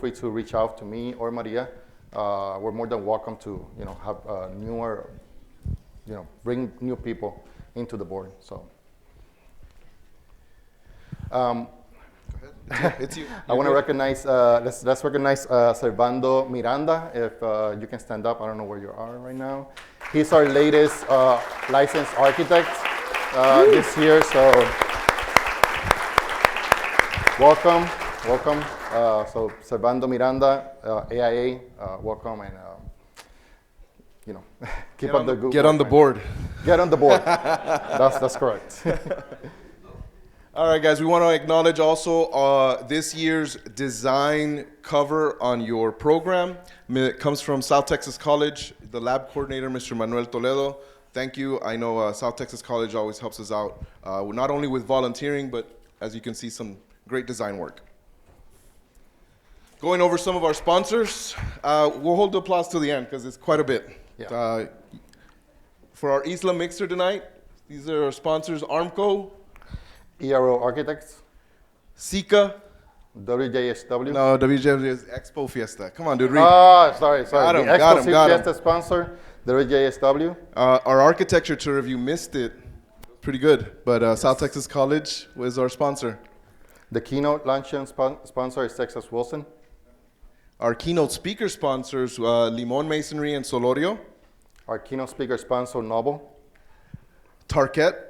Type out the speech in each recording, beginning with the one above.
free to reach out to me or Maria. We're more than welcome to, have newer, bring new people into the board. So. It's you. I want to recognize, let's recognize Servando Miranda. If you can stand up, I don't know where you are right now. He's our latest licensed architect this year, so welcome. So Servando Miranda, AIA, welcome, and keep up the good Get work, on the man. board. Get on the board. That's correct. All right, guys, we want to acknowledge also this year's design cover on your program. It comes from South Texas College, the lab coordinator, Mr. Manuel Toledo. Thank you. I know South Texas College always helps us out, not only with volunteering, but as you can see, some great design work. Going over some of our sponsors, we'll hold the applause till the end because it's quite a bit. Yeah. For our Isla Mixer tonight, these are our sponsors, Armco, ERO Architects, Sika. WJSW. No, WJW is Expo Fiesta. Come on, dude, read. Sorry. Got him, The got Expo him, got him. Fiesta sponsor, WJSW. Our architecture tour, if you missed it, pretty good. But yes. South Texas College was our sponsor. The Keynote luncheon sponsor is Texas Wilson. Our keynote speaker sponsors, Limon Masonry and Solorio. Our keynote speaker sponsor, Noble. Tarquette.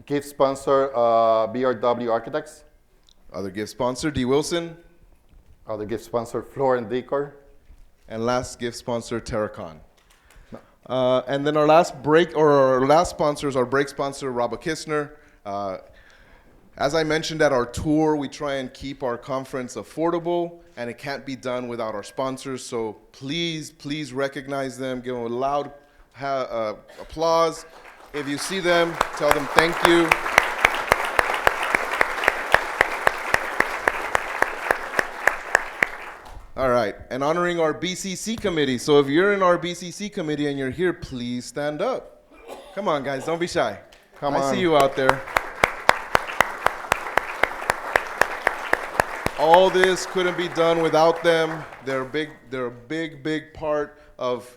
Gift sponsor, BRW Architects. Other gift sponsor, D. Wilson. Other gift sponsor, Floor and Decor. And last gift sponsor, Terracon. And then our last sponsor is our break sponsor, Robert Kistner. As I mentioned at our tour, we try and keep our conference affordable, and it can't be done without our sponsors. So please recognize them, give them a loud applause. If you see them, tell them thank you. All right, and honoring our BCC committee. So if you're in our BCC committee and you're here, please stand up. Come on, guys, don't be shy. Come on. I see you out there. All this couldn't be done without them. They're a big part of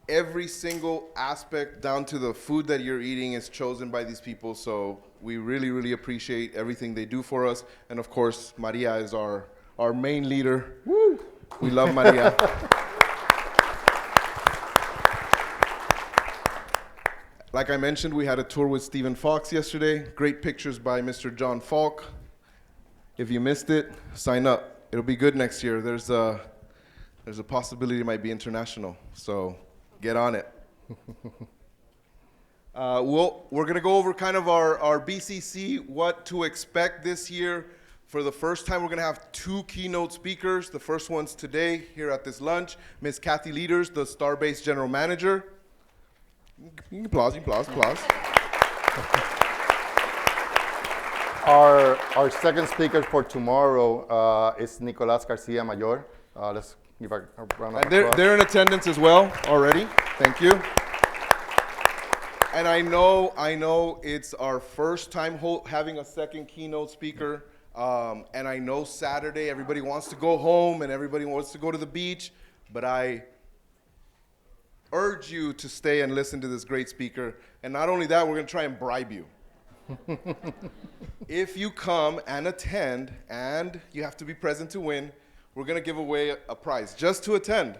every single aspect, down to the food that you're eating is chosen by these people. So we really appreciate everything they do for us. And of course, Maria is our main leader. Woo! We love Maria. Like I mentioned, we had a tour with Stephen Fox yesterday. Great pictures by Mr. John Falk. If you missed it, sign up. It'll be good next year. There's a possibility it might be international, so get on it. We're going to go over kind of our BCC, what to expect this year. For the first time, we're going to have 2 keynote speakers. The first one's today here at this lunch, Ms. Kathy Lueders, the Starbase General Manager. You can applause. Our second speaker for tomorrow is Nicolas Garcia Mayor. Let's give a round of applause. They're in attendance as well already. Thank you. And I know it's our first time having a second keynote speaker. And I know Saturday everybody wants to go home and everybody wants to go to the beach, but I urge you to stay and listen to this great speaker. And not only that, we're going to try and bribe you. If you come and attend, and you have to be present to win, we're going to give away a prize just to attend.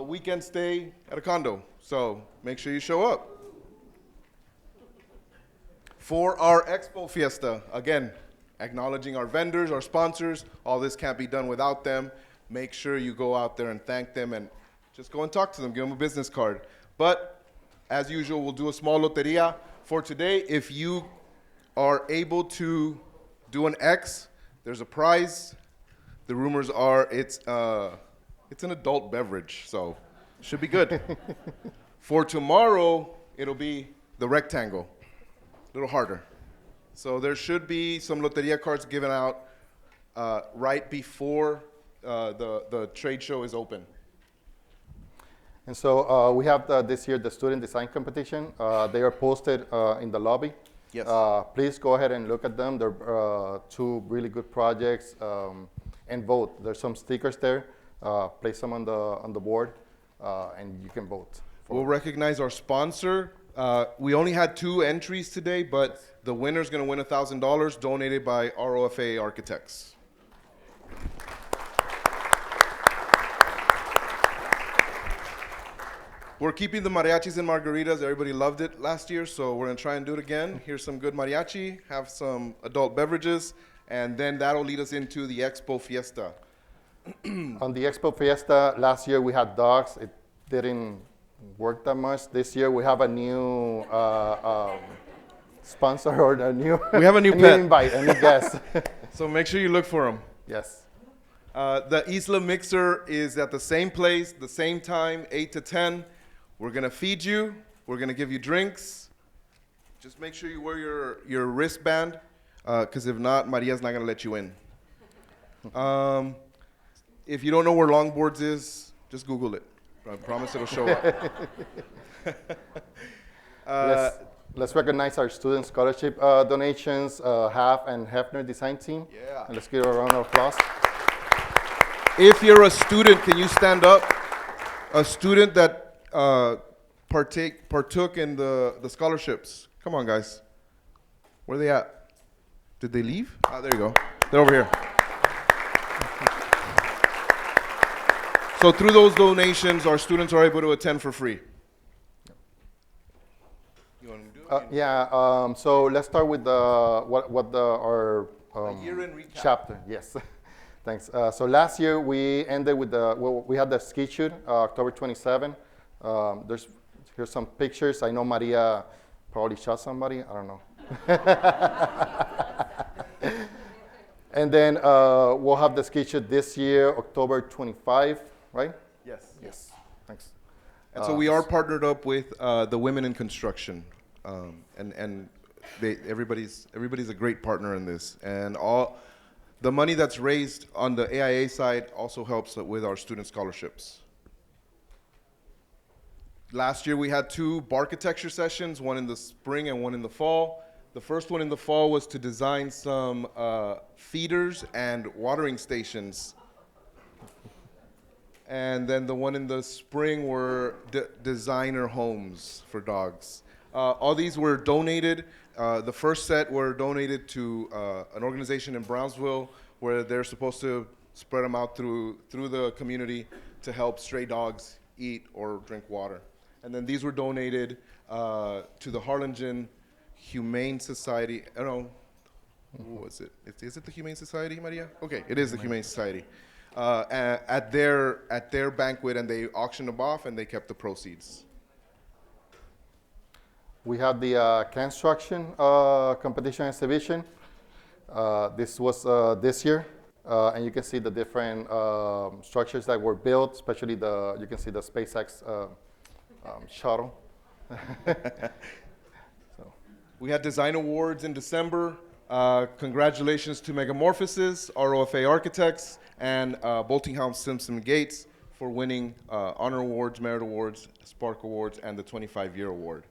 Weekend stay at a condo. So make sure you show up. For our Expo Fiesta, again, acknowledging our vendors, our sponsors. All this can't be done without them. Make sure you go out there and thank them and just go and talk to them. Give them a business card. But as usual, we'll do a small loteria. For today, if you are able to do an X, there's a prize. The rumors are it's an adult beverage, so it should be good. For tomorrow, it'll be the rectangle, a little harder. So there should be some loteria cards given out right before the trade show is open. And so we have this year the student design competition. They are posted in the lobby. Yes. Please go ahead and look at them. They're two really good projects, and vote. There's some stickers there. Place them on the board, and you can vote. We'll recognize our sponsor. We only had 2 entries today, but the winner's going to win $1,000 donated by ROFA Architects. We're keeping the mariachis and margaritas. Everybody loved it last year, so we're going to try and do it again. Here's some good mariachi, have some adult beverages, and then that'll lead us into the Expo Fiesta. On the Expo Fiesta, last year we had dogs. It didn't work that much. This year we have a new sponsor or a new We have a new pet. invite, a new guest. So make sure you look for them. Yes. The Isla Mixer is at the same place, the same time, 8 to 10. We're going to feed you. We're going to give you drinks. Just make sure you wear your wristband, because if not, Maria's not going to let you in. If you don't know where Longboards is, just Google it. I promise it'll show up. Let's recognize our student scholarship donations, Half and Hefner Design Team. Yeah. And let's give a round of applause. If you're a student, can you stand up? A student that partook in the scholarships. Come on, guys. Where are they at? Did they leave? Ah, there you go. They're over here. So through those donations, our students are able to attend for free. You want to do it? So let's start with our year-end recap. chapter. Yes. Thanks. So last year we ended with we had the ski shoot, October 27. Here's some pictures. I know Maria probably shot somebody. I don't know. And then we'll have the ski shoot this year, October 25, right? Yes. Yes. Thanks. And so we are partnered up with the Women in Construction, and everybody's a great partner in this. And all the money that's raised on the AIA side also helps with our student scholarships. Last year we had 2 architecture sessions, one in the spring and one in the fall. The first one in the fall was to design some feeders and watering stations. And then the one in the spring were designer homes for dogs. All these were donated. The first set were donated to an organization in Brownsville where they're supposed to spread them out through the community to help stray dogs eat or drink water. And then these were donated to the Harlingen Humane Society. I don't know, who was it? Is it the Humane Society, Maria? Okay, it is the Humane Society. At their banquet, and they auctioned them off, and they kept the proceeds. We have the construction competition exhibition. This was this year, and you can see the different structures that were built, especially you can see the SpaceX shuttle. We had design awards in December. Congratulations to Megamorphosis, ROFA Architects, and Boltinghouse Simpson Gates for winning honor awards, merit awards, Spark Awards, and the 25-year award.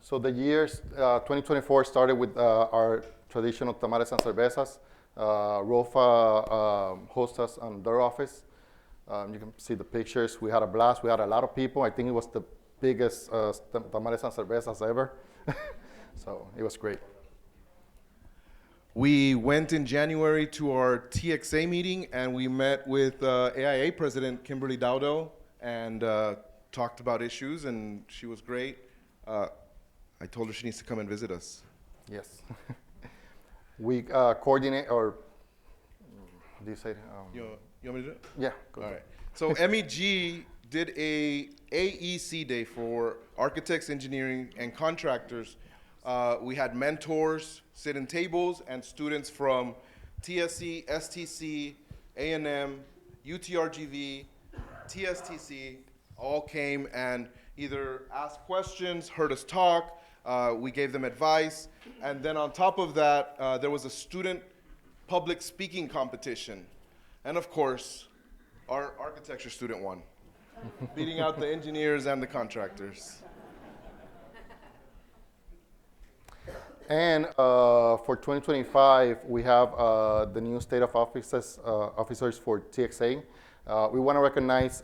So the years 2024 started with our traditional tamales and cervezas. ROFA hosts us on their office. You can see the pictures. We had a blast. We had a lot of people. I think it was the biggest tamales and cervezas ever. So it was great. We went in January to our TXA meeting, and we met with AIA President Kimberly Dowdell and talked about issues, and she was great. I told her she needs to come and visit us. Yes. We coordinate, or do you say? You want me to do it? Yeah, go All ahead. right. So MEG did a AEC day for architects, engineering, and contractors. We had mentors sit in tables, and students from TSC, STC, A&M, UTRGV, TSTC all came and either asked questions, heard us talk, we gave them advice, and then on top of that, there was a student public speaking competition. And of course, our architecture student won, beating out the engineers and the contractors. And for 2025, we have the new state of officers for TXA. We want to recognize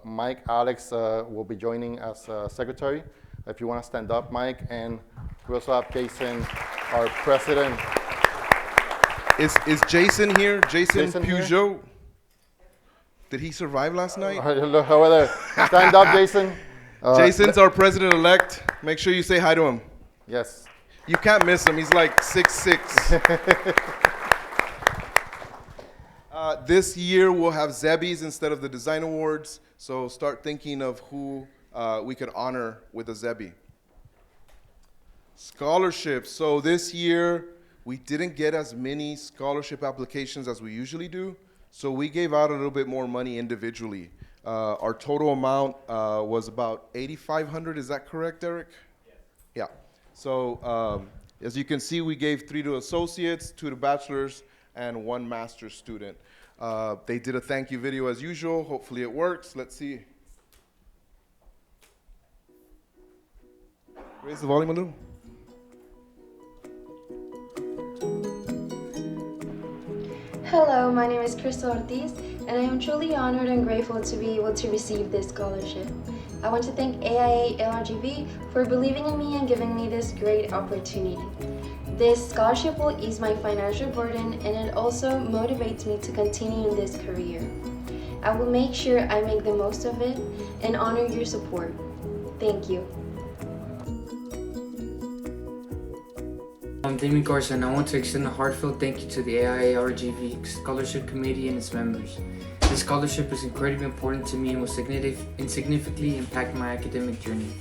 Mike Alex will be joining as secretary. If you want to stand up, Mike. And we also have Jason, our president. Is Jason here? Jason Jason here? Peugeot? Did he survive last night? Look over there. Stand up, Jason. Jason's our president-elect. Make sure you say hi to him. Yes. You can't miss him. He's like 6'6". This year we'll have Zebbies instead of the design awards. So start thinking of who we could honor with a Zebby. Scholarships. So this year we didn't get as many scholarship applications as we usually do. So we gave out a little bit more money individually. Our total amount was about $8,500. Is that correct, Eric? Yes. Yeah. So as you can see, we gave 3 to associates, 2 to bachelors, and 1 master's student. They did a thank you video as usual. Hopefully it works. Let's see. Raise the volume a little. Hello, my name is Crystal Ortiz, and I am truly honored and grateful to be able to receive this scholarship. I want to thank AIA LRGV for believing in me and giving me this great opportunity. This scholarship will ease my financial burden, and it also motivates me to continue in this career. I will make sure I make the most of it and honor your support. Thank you. I'm Damien Garson, and I want to extend a heartfelt thank you to the AIA-RGV Scholarship Committee and its members. This scholarship is incredibly important to me and will significantly impact my academic journey.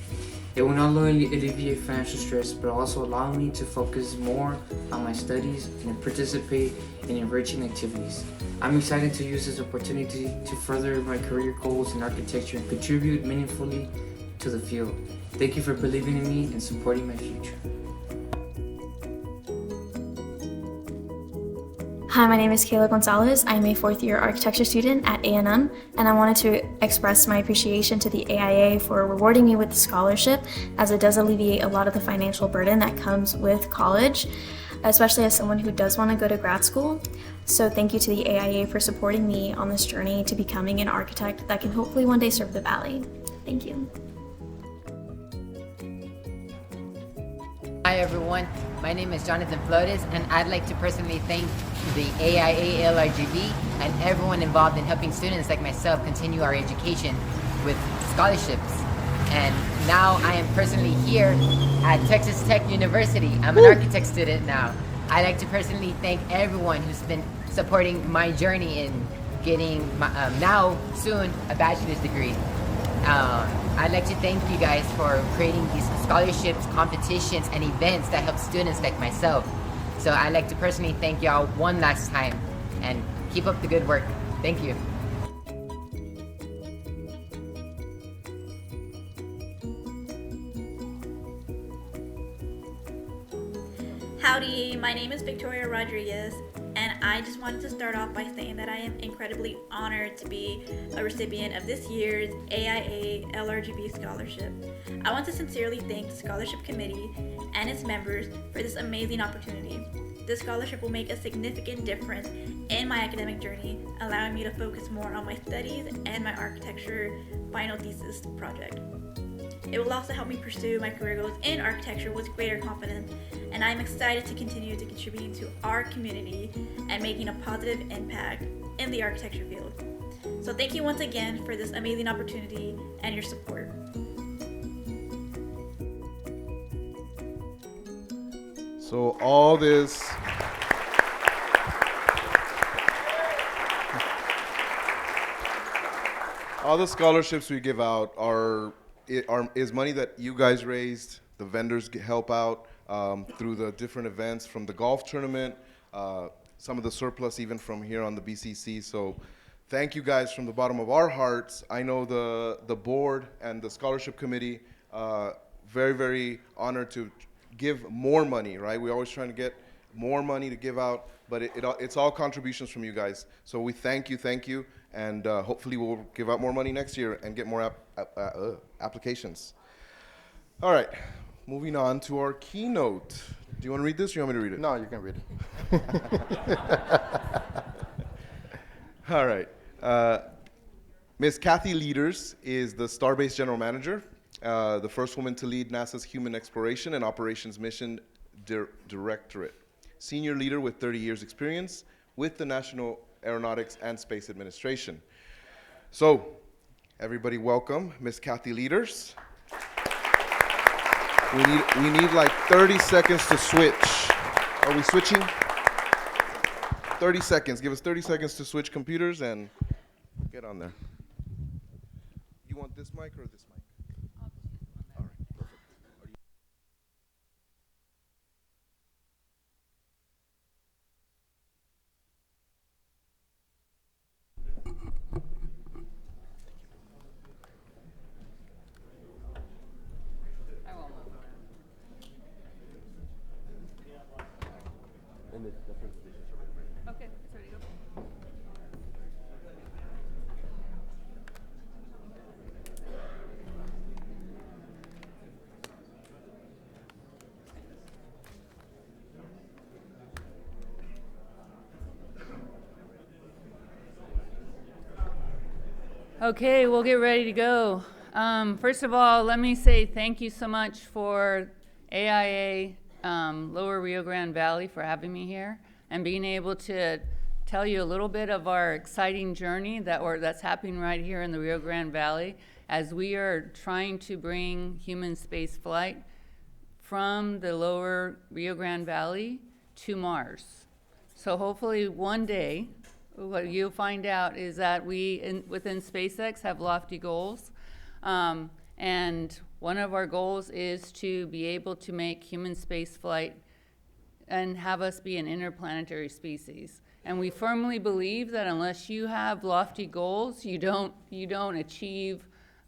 It will not only alleviate financial stress, but also allow me to focus more on my studies and participate in enriching activities. I'm excited to use this opportunity to further my career goals in architecture and contribute meaningfully to the field. Thank you for believing in me and supporting my future. Hi, my name is Kayla Gonzalez. I'm a 4th-year architecture student at A&M, and I wanted to express my appreciation to the AIA for rewarding me with the scholarship, as it does alleviate a lot of the financial burden that comes with college, especially as someone who does want to go to grad school. So thank you to the AIA for supporting me on this journey to becoming an architect that can hopefully one day serve the Valley. Thank you. Hi everyone, my name is Jonathan Flores, and I'd like to personally thank the AIA LRGV and everyone involved in helping students like myself continue our education with scholarships. And now I am personally here at Texas Tech University. I'm an architect student now. I'd like to personally thank everyone who's been supporting my journey in getting now soon a bachelor's degree. I'd like to thank you guys for creating these scholarships, competitions, and events that help students like myself. So I'd like to personally thank y'all one last time, and keep up the good work. Thank you. Howdy, my name is Victoria Rodriguez, and I just wanted to start off by saying that I am incredibly honored to be a recipient of this year's AIA LRGB Scholarship. I want to sincerely thank the Scholarship Committee and its members for this amazing opportunity. This scholarship will make a significant difference in my academic journey, allowing me to focus more on my studies and my architecture final thesis project. It will also help me pursue my career goals in architecture with greater confidence, and I'm excited to continue to contribute to our community and making a positive impact in the architecture field. So thank you once again for this amazing opportunity and your support. So all this all the scholarships we give out is money that you guys raised. The vendors help out through the different events, from the golf tournament, some of the surplus even from here on the BCC. So thank you guys from the bottom of our hearts. I know the board and the scholarship committee, very, very honored to give more money, right? We're always trying to get more money to give out, but it's all contributions from you guys. So we thank you, and hopefully we'll give out more money next year and get more applications. All right, moving on to our keynote. Do you want to read this or you want me to read it? No, you can read it. All right. Ms. Kathy Lueders is the Starbase General Manager, the first woman to lead NASA's Human Exploration and Operations Mission Directorate. Senior leader with 30 years experience with the National Aeronautics and Space Administration. So, everybody welcome Ms. Kathy Lueders. We need like 30 seconds to switch. Are we switching? 30 seconds. Give us 30 seconds to switch computers and get on there. You want this mic or this mic? All right, perfect. Okay, it's ready to go. Okay, we'll get ready to go. First of all, let me say thank you so much for AIA Lower Rio Grande Valley for having me here and being able to tell you a little bit of our exciting journey that's happening right here in the Rio Grande Valley as we are trying to bring human space flight from the lower Rio Grande Valley to Mars. So hopefully one day, what you'll find out is that we, within SpaceX, have lofty goals. And one of our goals is to be able to make human space flight and have us be an interplanetary species. And we firmly believe that unless you have lofty goals, you don't achieve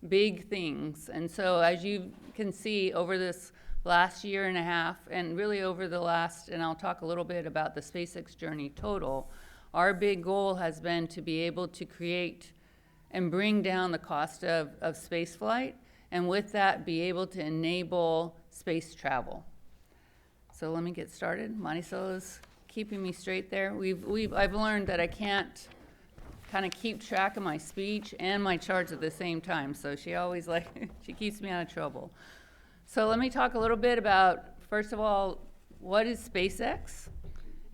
big things. And so as you can see over this last year and a half, and really over the last, and I'll talk a little bit about the SpaceX journey total, our big goal has been to be able to create and bring down the cost of space flight, and with that, be able to enable space travel. So let me get started. Marisol is keeping me straight there. I've learned that I can't kind of keep track of my speech and my charts at the same time, so she always she keeps me out of trouble. So let me talk a little bit about, first of all, what is SpaceX?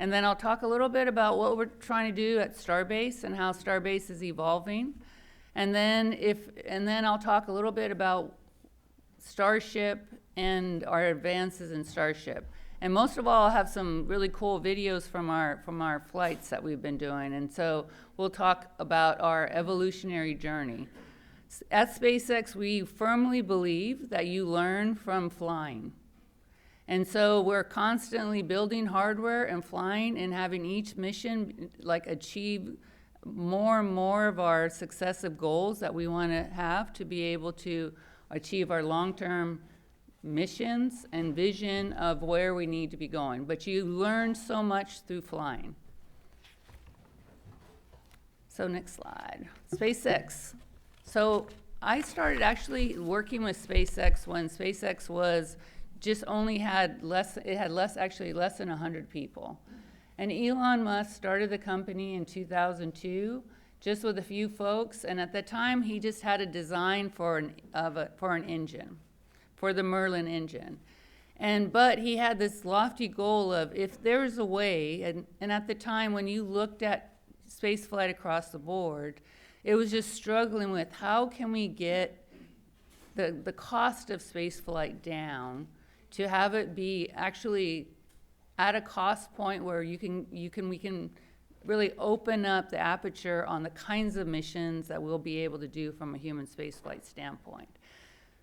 And then I'll talk a little bit about what we're trying to do at Starbase and how Starbase is evolving. And then I'll talk a little bit about Starship and our advances in Starship. And most of all, I'll have some really cool videos from our flights that we've been doing. And so we'll talk about our evolutionary journey. At SpaceX, we firmly believe that you learn from flying. And so we're constantly building hardware and flying and having each mission achieve more and more of our successive goals that we want to have to be able to achieve our long-term missions and vision of where we need to be going. But you learn so much through flying. So next slide. SpaceX. So I started actually working with SpaceX when SpaceX was just only had less than 100 people. And Elon Musk started the company in 2002, just with a few folks, and at the time he just had a design for an engine, for the Merlin engine. But he had this lofty goal of if there's a way, and at the time when you looked at space flight across the board, it was just struggling with how can we get the cost of space flight down to have it be actually at a cost point where we can really open up the aperture on the kinds of missions that we'll be able to do from a human spaceflight standpoint.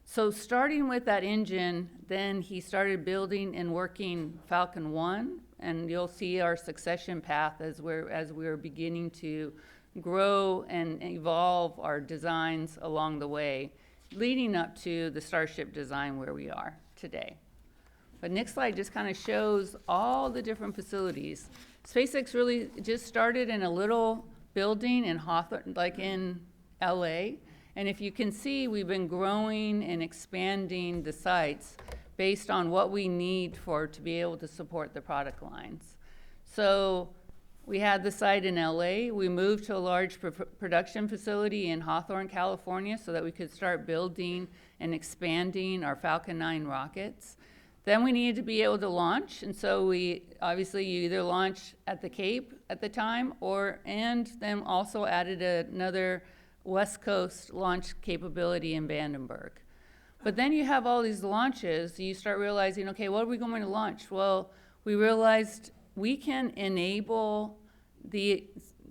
So starting with that engine, then he started building and working Falcon 1, and you'll see our succession path as we're beginning to grow and evolve our designs along the way, leading up to the Starship design where we are today. But next slide just kind of shows all the different facilities. SpaceX really just started in a little building in Hawthorne, like in LA. And if you can see, we've been growing and expanding the sites. based on what we need to be able to support the product lines. So we had the site in LA. We moved to a large production facility in Hawthorne, California, so that we could start building and expanding our Falcon 9 rockets. Then we needed to be able to launch, and so you either launch at the Cape at the time, and then also added another West Coast launch capability in Vandenberg. But then you have all these launches, you start realizing, okay, what are we going to launch? Well, we realized we can enable the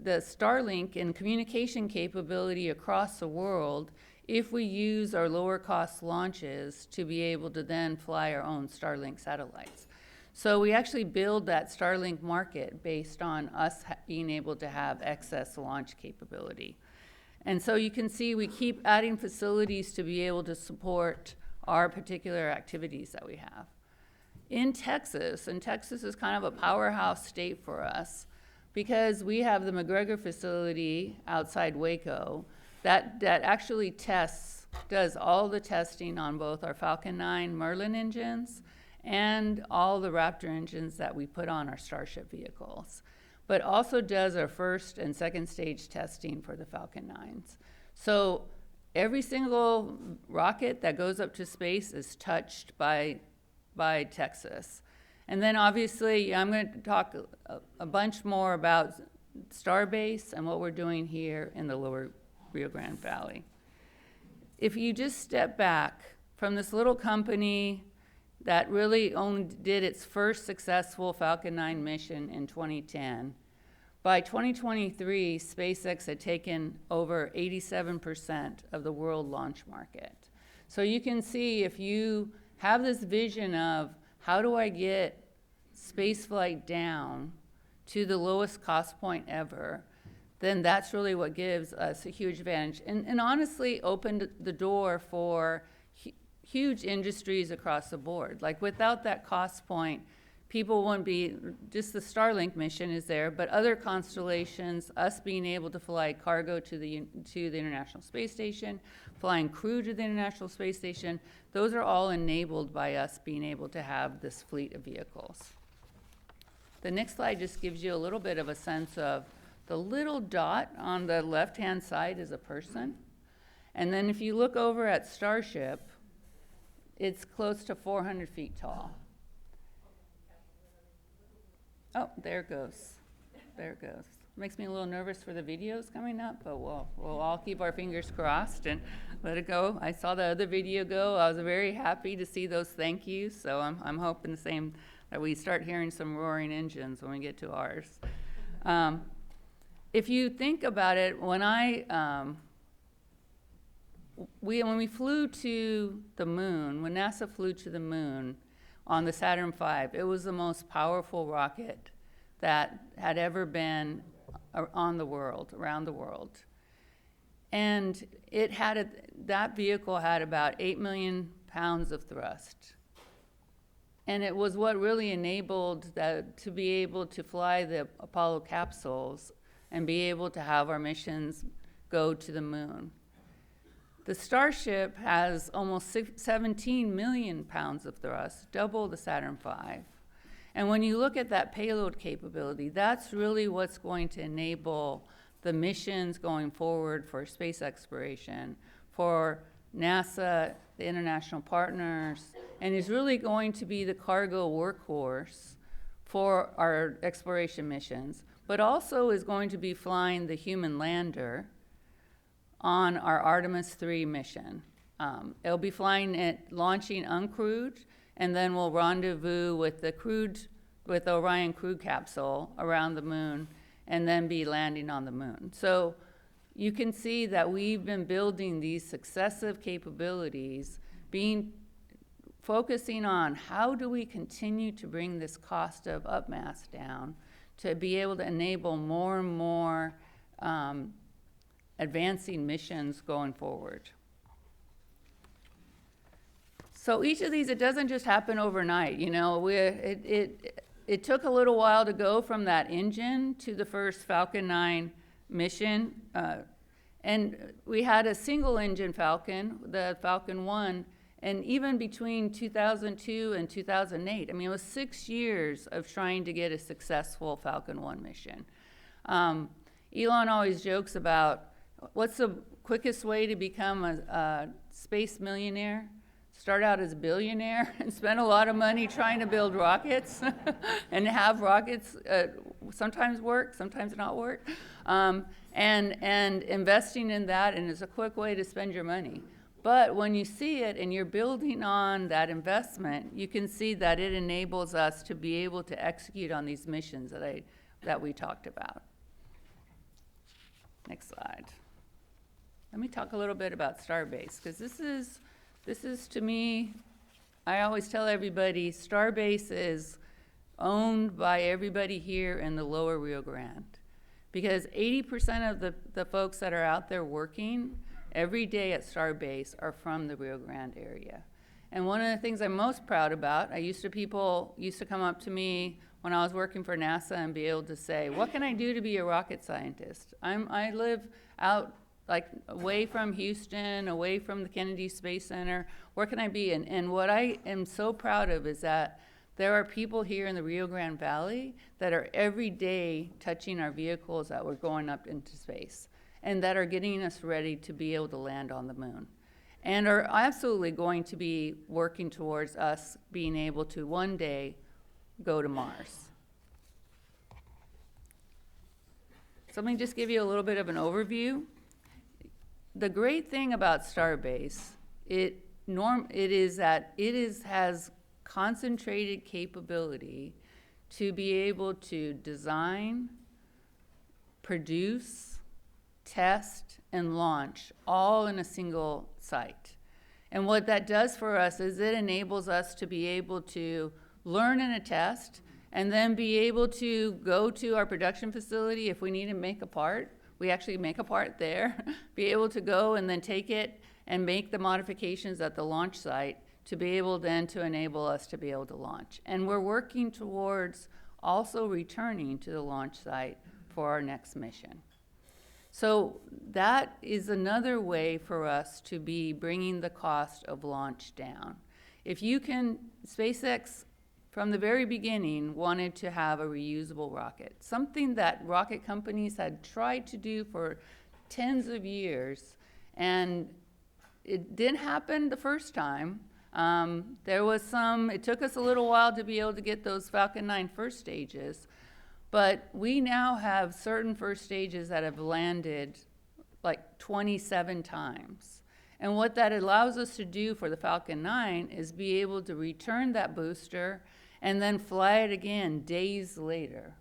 Starlink and communication capability across the world if we use our lower cost launches to be able to then fly our own Starlink satellites. So we actually build that Starlink market based on us being able to have excess launch capability. And so you can see we keep adding facilities to be able to support our particular activities that we have. In Texas, and Texas is kind of a powerhouse state for us because we have the McGregor facility outside Waco that actually does all the testing on both our Falcon 9 Merlin engines and all the Raptor engines that we put on our Starship vehicles, but also does our first and second stage testing for the Falcon 9s. So every single rocket that goes up to space is touched by Texas. And then obviously I'm going to talk a bunch more about Starbase and what we're doing here in the lower Rio Grande Valley. If you just step back from this little company that really only did its first successful Falcon 9 mission in 2010, by 2023, SpaceX had taken over 87% of the world launch market. So you can see if you have this vision of how do I get spaceflight down to the lowest cost point ever, then that's really what gives us a huge advantage and honestly opened the door for huge industries across the board. Like without that cost point, people wouldn't be, just the Starlink mission is there, but other constellations, us being able to fly cargo to the International Space Station, flying crew to the International Space Station, those are all enabled by us being able to have this fleet of vehicles. The next slide just gives you a little bit of a sense of the little dot on the left-hand side is a person. And then if you look over at Starship, it's close to 400 feet tall. Oh, there it goes. There it goes. Makes me a little nervous for the videos coming up, but we'll all keep our fingers crossed and let it go. I saw the other video go. I was very happy to see those thank yous, so I'm hoping the same, that we start hearing some roaring engines when we get to ours. If you think about it, when we flew to the moon, when NASA flew to the moon on the Saturn V, it was the most powerful rocket that had ever been around the world. And that vehicle had about 8 million pounds of thrust. And it was what really enabled to be able to fly the Apollo capsules and be able to have our missions go to the moon. The Starship has almost 17 million pounds of thrust, double the Saturn V. And when you look at that payload capability, that's really what's going to enable the missions going forward for space exploration, for NASA, the international partners, and is really going to be the cargo workhorse for our exploration missions, but also is going to be flying the human lander on our Artemis 3 mission. It'll be flying it, launching uncrewed, and then we'll rendezvous with the Orion crew capsule around the moon, and then be landing on the moon. So you can see that we've been building these successive capabilities, focusing on how do we continue to bring this cost of upmass down to be able to enable more and more advancing missions going forward. So each of these, it doesn't just happen overnight. You know, it took a little while to go from that engine to the first Falcon 9 mission. And we had a single engine Falcon, the Falcon 1, And even between 2002 and 2008, I mean, it was 6 years of trying to get a successful Falcon 1 mission. Elon always jokes about what's the quickest way to become a space millionaire? Start out as a billionaire and spend a lot of money trying to build rockets and have rockets sometimes work, sometimes not work, and investing in that, and it's a quick way to spend your money. But when you see it and you're building on that investment, you can see that it enables us to be able to execute on these missions that we talked about. Next slide. Let me talk a little bit about Starbase, because this is to me, I always tell everybody, Starbase is owned by everybody here in the lower Rio Grande, because 80% of the folks that are out there working every day at Starbase are from the Rio Grande area. And one of the things I'm most proud about, people used to come up to me when I was working for NASA and be able to say, what can I do to be a rocket scientist? I live out like away from Houston, away from the Kennedy Space Center. Where can I be? And what I am so proud of is that there are people here in the Rio Grande Valley that are every day touching our vehicles that we're going up into space and that are getting us ready to be able to land on the moon, and are absolutely going to be working towards us being able to one day go to Mars. So let me just give you a little bit of an overview. The great thing about Starbase, it is that it has concentrated capability to be able to design, produce, test, and launch all in a single site. And what that does for us is it enables us to be able to learn in a test and then be able to go to our production facility if we need to make a part. We actually make a part there, be able to go and then take it and make the modifications at the launch site to be able then to enable us to be able to launch. And we're working towards also returning to the launch site for our next mission. So that is another way for us to be bringing the cost of launch down. If you can, SpaceX from the very beginning wanted to have a reusable rocket, something that rocket companies had tried to do for tens of years, and it didn't happen the first time. It took us a little while to be able to get those Falcon 9 first stages, but we now have certain first stages that have landed like 27 times. And what that allows us to do for the Falcon 9 is be able to return that booster and then fly it again days later.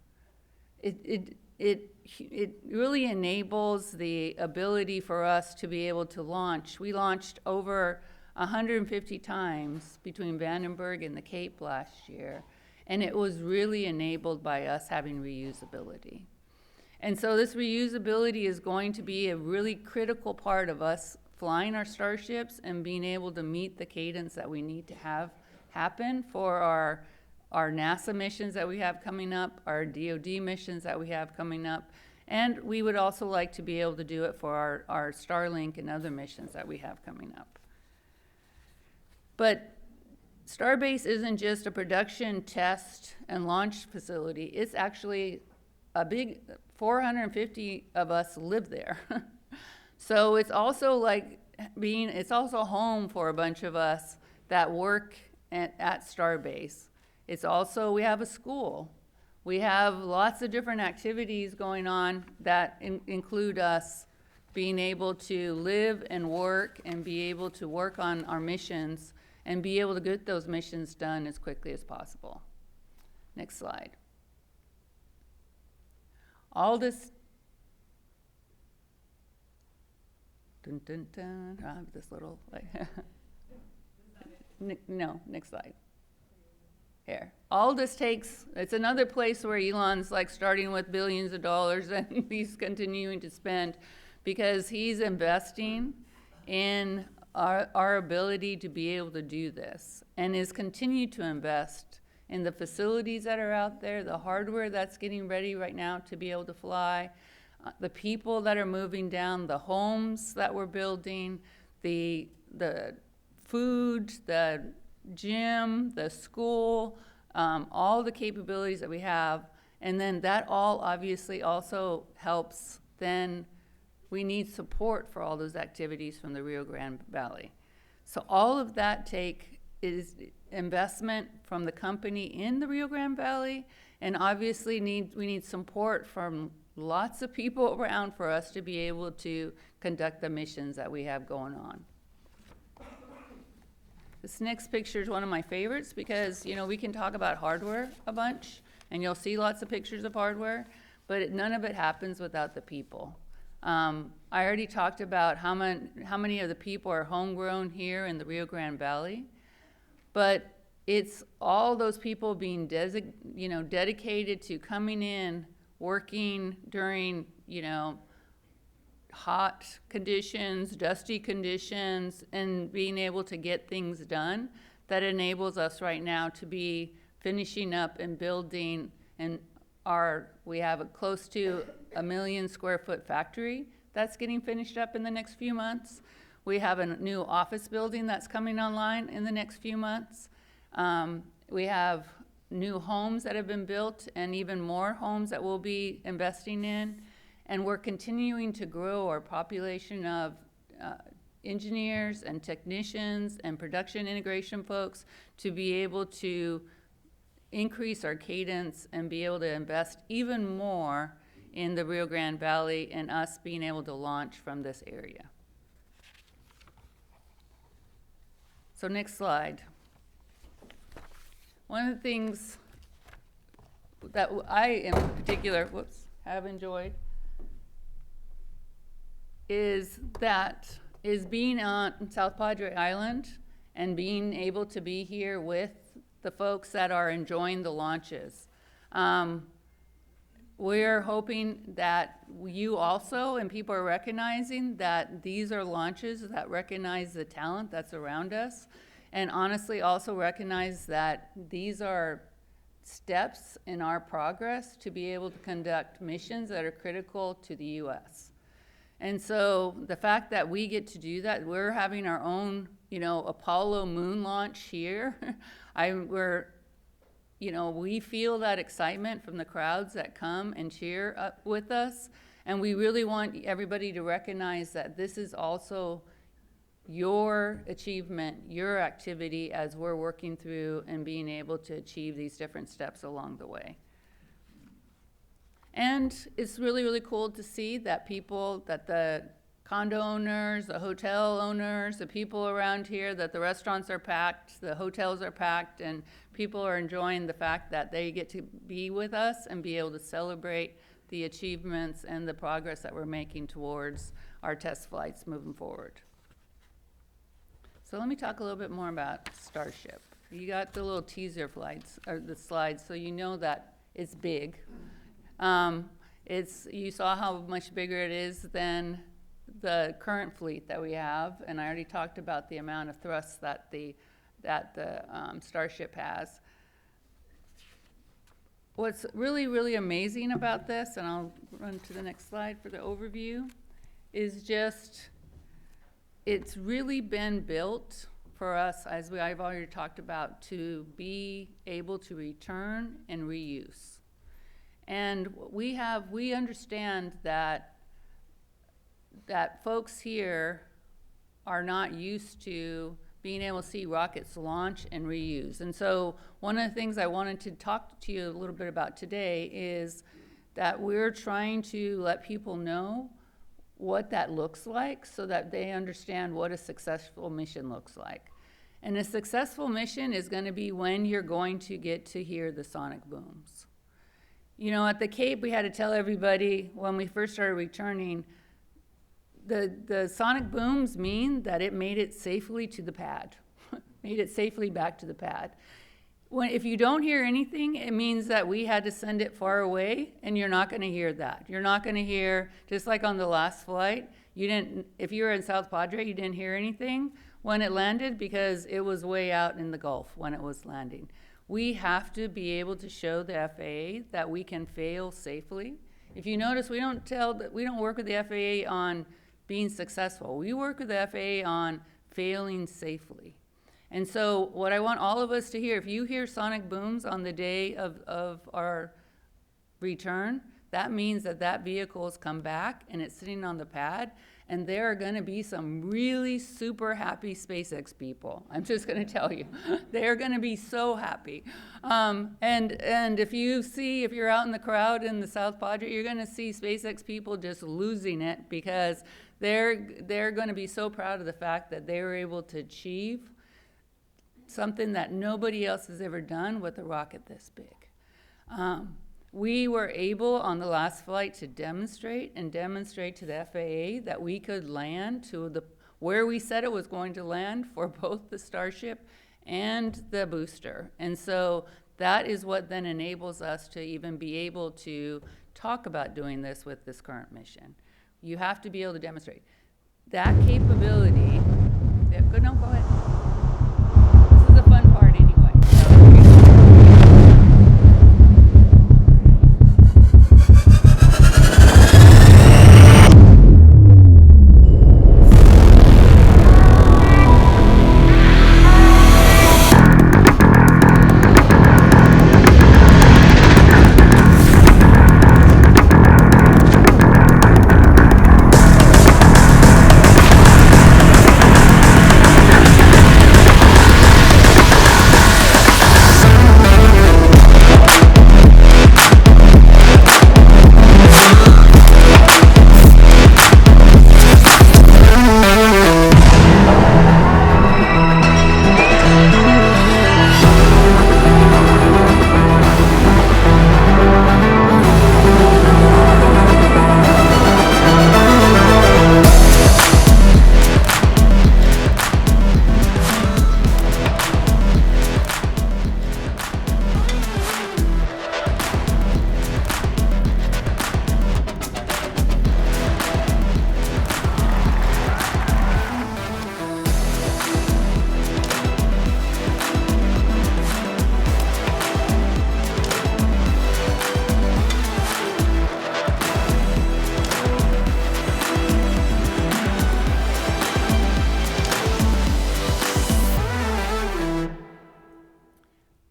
It really enables the ability for us to be able to launch. We launched over 150 times between Vandenberg and the Cape last year, and it was really enabled by us having reusability. And so this reusability is going to be a really critical part of us flying our starships and being able to meet the cadence that we need to have happen for our NASA missions that we have coming up, our DoD missions that we have coming up, and we would also like to be able to do it for our Starlink and other missions that we have coming up. But Starbase isn't just a production, test, and launch facility. It's actually a big 450 of us live there. So it's also it's also home for a bunch of us that work at Starbase. It's also, we have a school. We have lots of different activities going on that include us being able to live and work and be able to work on our missions and be able to get those missions done as quickly as possible. Next slide. All this, dun, dun, dun. I have this little, no, next slide. Here. All this takes, it's another place where Elon's starting with billions of dollars and he's continuing to spend because he's investing in our ability to be able to do this, and is continued to invest in the facilities that are out there, the hardware that's getting ready right now to be able to fly, the people that are moving down, the homes that we're building, the food, the gym, the school, all the capabilities that we have. And then that all obviously also helps. Then we need support for all those activities from the Rio Grande Valley. So all of that is investment from the company in the Rio Grande Valley, and obviously we need support from lots of people around for us to be able to conduct the missions that we have going on. This next picture is one of my favorites because, you know, we can talk about hardware a bunch, and you'll see lots of pictures of hardware, but none of it happens without the people. I already talked about how many of the people are homegrown here in the Rio Grande Valley, but it's all those people being dedicated to coming in, working during, hot conditions, dusty conditions, and being able to get things done that enables us right now to be finishing up and building, and we have a close to 1 million square foot factory that's getting finished up in the next few months. We have a new office building that's coming online in the next few months. We have new homes that have been built and even more homes that we'll be investing in. And we're continuing to grow our population of engineers and technicians and production integration folks to be able to increase our cadence and be able to invest even more in the Rio Grande Valley and us being able to launch from this area. So next slide. One of the things that I in particular have enjoyed is being on South Padre Island and being able to be here with the folks that are enjoying the launches. We're hoping that you also, and people are recognizing that these are launches that recognize the talent that's around us, and honestly also recognize that these are steps in our progress to be able to conduct missions that are critical to the U.S. And so the fact that we get to do that, we're having our own, Apollo moon launch here. We feel that excitement from the crowds that come and cheer up with us. And we really want everybody to recognize that this is also your achievement, your activity as we're working through and being able to achieve these different steps along the way. And it's really, really cool to see that the condo owners, the hotel owners, the people around here, that the restaurants are packed, the hotels are packed, and people are enjoying the fact that they get to be with us and be able to celebrate the achievements and the progress that we're making towards our test flights moving forward. So let me talk a little bit more about Starship. You got the little teaser flights, or the slides, so you know that it's big. You saw how much bigger it is than the current fleet that we have, and I already talked about the amount of thrust that the Starship has. What's really, really amazing about this, and I'll run to the next slide for the overview, is just it's really been built for us, as I've already talked about, to be able to return and reuse. And we understand that folks here are not used to being able to see rockets launch and reuse. And so one of the things I wanted to talk to you a little bit about today is that we're trying to let people know what that looks like so that they understand what a successful mission looks like. And a successful mission is going to be when you're going to get to hear the sonic booms. At the Cape, we had to tell everybody when we first started returning, the sonic booms mean that it made it safely to the pad, made it safely back to the pad. If you don't hear anything, it means that we had to send it far away, and you're not going to hear that. You're not going to hear, just like on the last flight, if you were in South Padre, you didn't hear anything when it landed because it was way out in the Gulf when it was landing. We have to be able to show the FAA that we can fail safely. If you notice, we don't work with the FAA on being successful. We work with the FAA on failing safely. And so what I want all of us to hear, if you hear sonic booms on the day of our return, that means that that vehicle has come back and it's sitting on the pad, and there are going to be some really super happy SpaceX people. I'm just going to tell you, they're going to be so happy. And if you're out in the crowd in the South Padre, you're going to see SpaceX people just losing it, because they're going to be so proud of the fact that they were able to achieve something that nobody else has ever done with a rocket this big. We were able on the last flight to demonstrate to the FAA that we could land to where we said it was going to land for both the Starship and the booster. And so that is what then enables us to even be able to talk about doing this with this current mission. You have to be able to demonstrate that capability. Yeah, go ahead. This is the fun part anyway.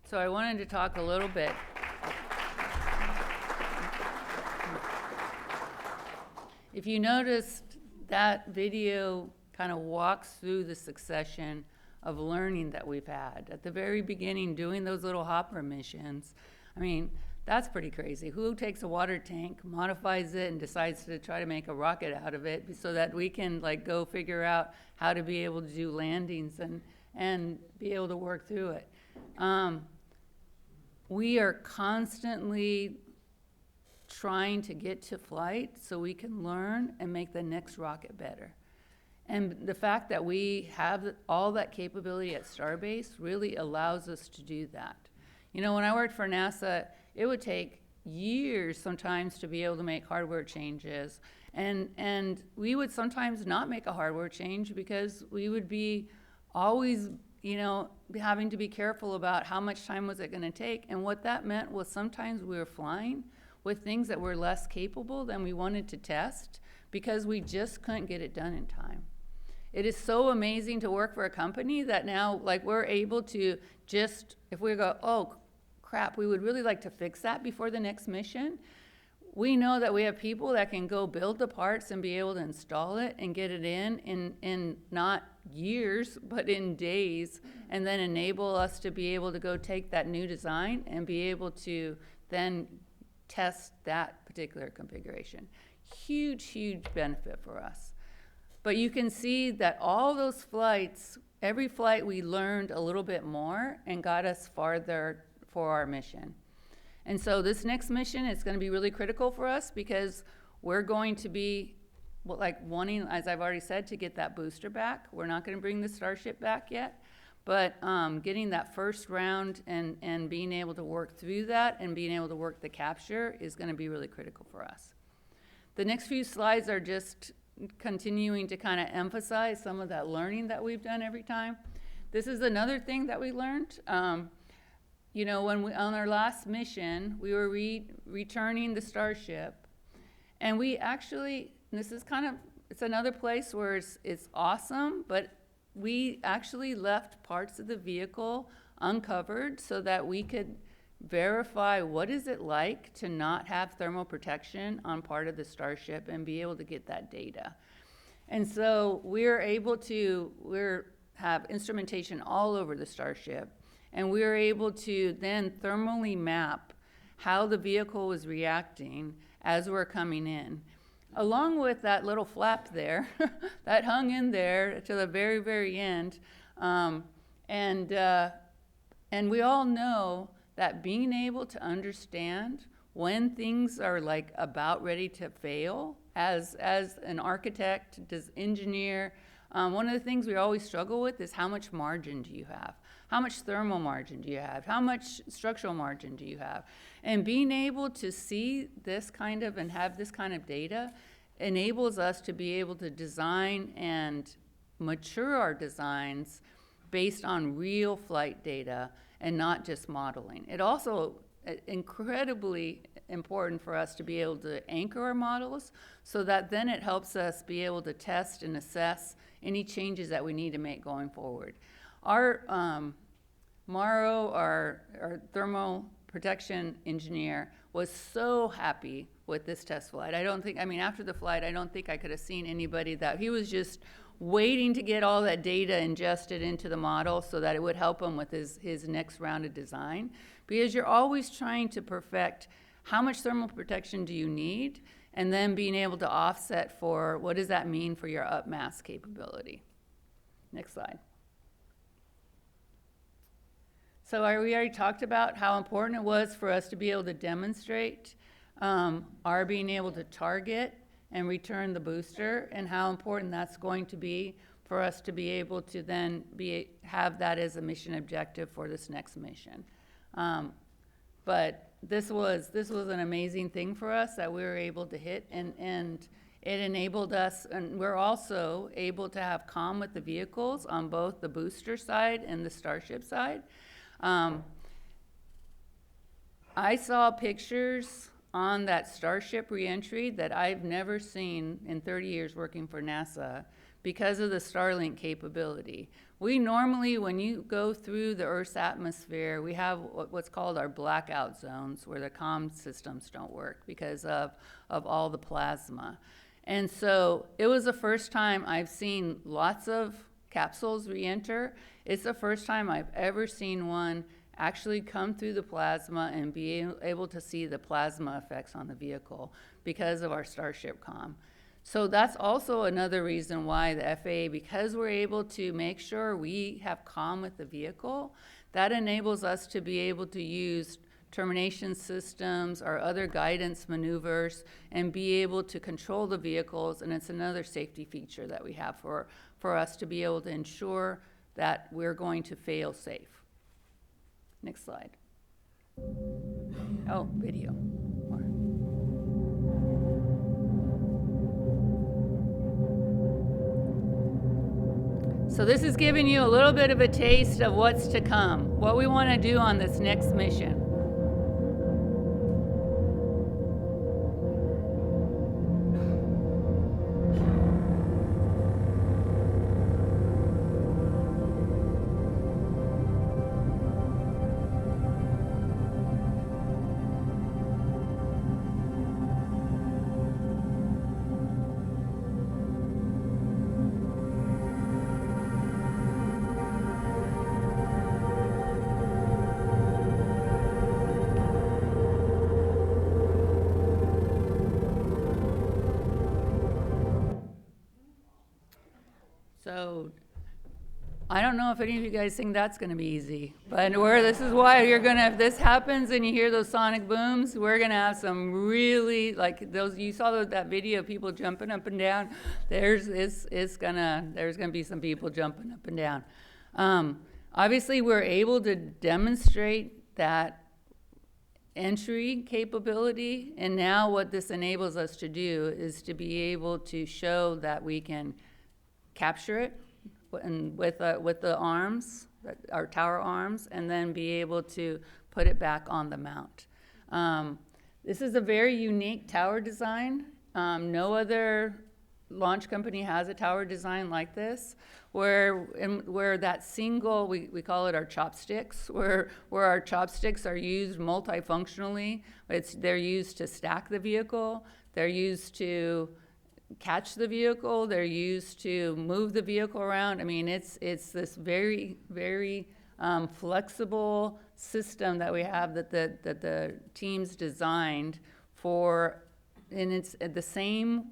So I wanted to talk a little bit. If you noticed, that video kind of walks through the succession of learning that we've had. At the very beginning, doing those little hopper missions, I mean, that's pretty crazy. Who takes a water tank, modifies it, and decides to try to make a rocket out of it so that we can like go figure out how to be able to do landings and be able to work through it. We are constantly trying to get to flight so we can learn and make the next rocket better. And the fact that we have all that capability at Starbase really allows us to do that. You know, when I worked for NASA, it would take years sometimes to be able to make hardware changes. And we would sometimes not make a hardware change because we would be always, you know, having to be careful about how much time was it going to take. And what that meant was sometimes we were flying with things that were less capable than we wanted to test because we just couldn't get it done in time. It is so amazing to work for a company that now, like, we're able to just, if we go, oh crap, we would really like to fix that before the next mission, we know that we have people that can go build the parts and be able to install it and get it in not years, but in days, and then enable us to be able to go take that new design and be able to then test that particular configuration. Huge, huge benefit for us. But you can see that all those flights, every flight we learned a little bit more and got us farther for our mission. And so this next mission is going to be really critical for us because we're going to be wanting, as I've already said, to get that booster back. We're not going to bring the Starship back yet, but getting that first round and being able to work through that and being able to work the capture is going to be really critical for us. The next few slides are just continuing to kind of emphasize some of that learning that we've done every time. This is another thing that we learned. You know, when on our last mission, we were returning the Starship, and we actually, this is kind of, it's another place where it's awesome, but we actually left parts of the vehicle uncovered so that we could verify what is it like to not have thermal protection on part of the Starship and be able to get that data. And so we're able to, have instrumentation all over the Starship, and we're able to then thermally map how the vehicle was reacting as we're coming in. Along with that little flap there, that hung in there to the very, very end. And we all know that being able to understand when things are like about ready to fail, as an architect, engineer, one of the things we always struggle with is how much margin do you have? How much thermal margin do you have? How much structural margin do you have? And being able to see this kind of and have this kind of data enables us to be able to design and mature our designs based on real flight data and not just modeling. It also incredibly important for us to be able to anchor our models so that then it helps us be able to test and assess any changes that we need to make going forward. Our Mauro, our thermal protection engineer, was so happy with this test flight. After the flight, I don't think I could have seen anybody that he was just waiting to get all that data ingested into the model so that it would help him with his next round of design. Because you're always trying to perfect how much thermal protection do you need, and then being able to offset for what does that mean for your up mass capability. Next slide. So we already talked about how important it was for us to be able to demonstrate our being able to target and return the booster, and how important that's going to be for us to be able to then have that as a mission objective for this next mission. But this was an amazing thing for us that we were able to hit, and it enabled us, and we're also able to have comm with the vehicles on both the booster side and the Starship side. I saw pictures on that Starship reentry that I've never seen in 30 years working for NASA because of the Starlink capability. We normally, when you go through the Earth's atmosphere, we have what's called our blackout zones where the comm systems don't work because of all the plasma. And so it was the first time I've seen lots of capsules re-enter. It's the first time I've ever seen one actually come through the plasma and be able to see the plasma effects on the vehicle because of our Starship comm. So that's also another reason why the FAA, because we're able to make sure we have comm with the vehicle, that enables us to be able to use termination systems or other guidance maneuvers and be able to control the vehicles. And it's another safety feature that we have for us to be able to ensure that we're going to fail safe. Next slide. Oh, video. More. So this is giving you a little bit of a taste of what's to come, what we want to do on this next mission. So I don't know if any of you guys think that's going to be easy, but this is why you're going to, if this happens and you hear those sonic booms, we're going to have some really, like those, you saw that video of people jumping up and down. There's going to be some people jumping up and down. Obviously, we're able to demonstrate that entry capability, and now what this enables us to do is to be able to show that we can capture it and with the arms, our tower arms, and then be able to put it back on the mount. This is a very unique tower design. No other launch company has a tower design like this, where that single, we call it our chopsticks, where our chopsticks are used multifunctionally. They're used to stack the vehicle, they're used to catch the vehicle, they're used to move the vehicle around. I mean, it's this very, very flexible system that we have that the teams designed for, and it's the same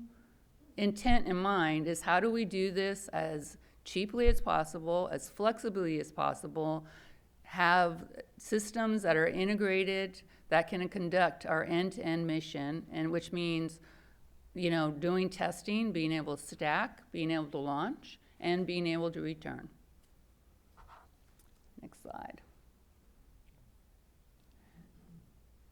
intent in mind, is how do we do this as cheaply as possible, as flexibly as possible, have systems that are integrated that can conduct our end-to-end mission, and which means, you know, doing testing, being able to stack, being able to launch, and being able to return. Next slide.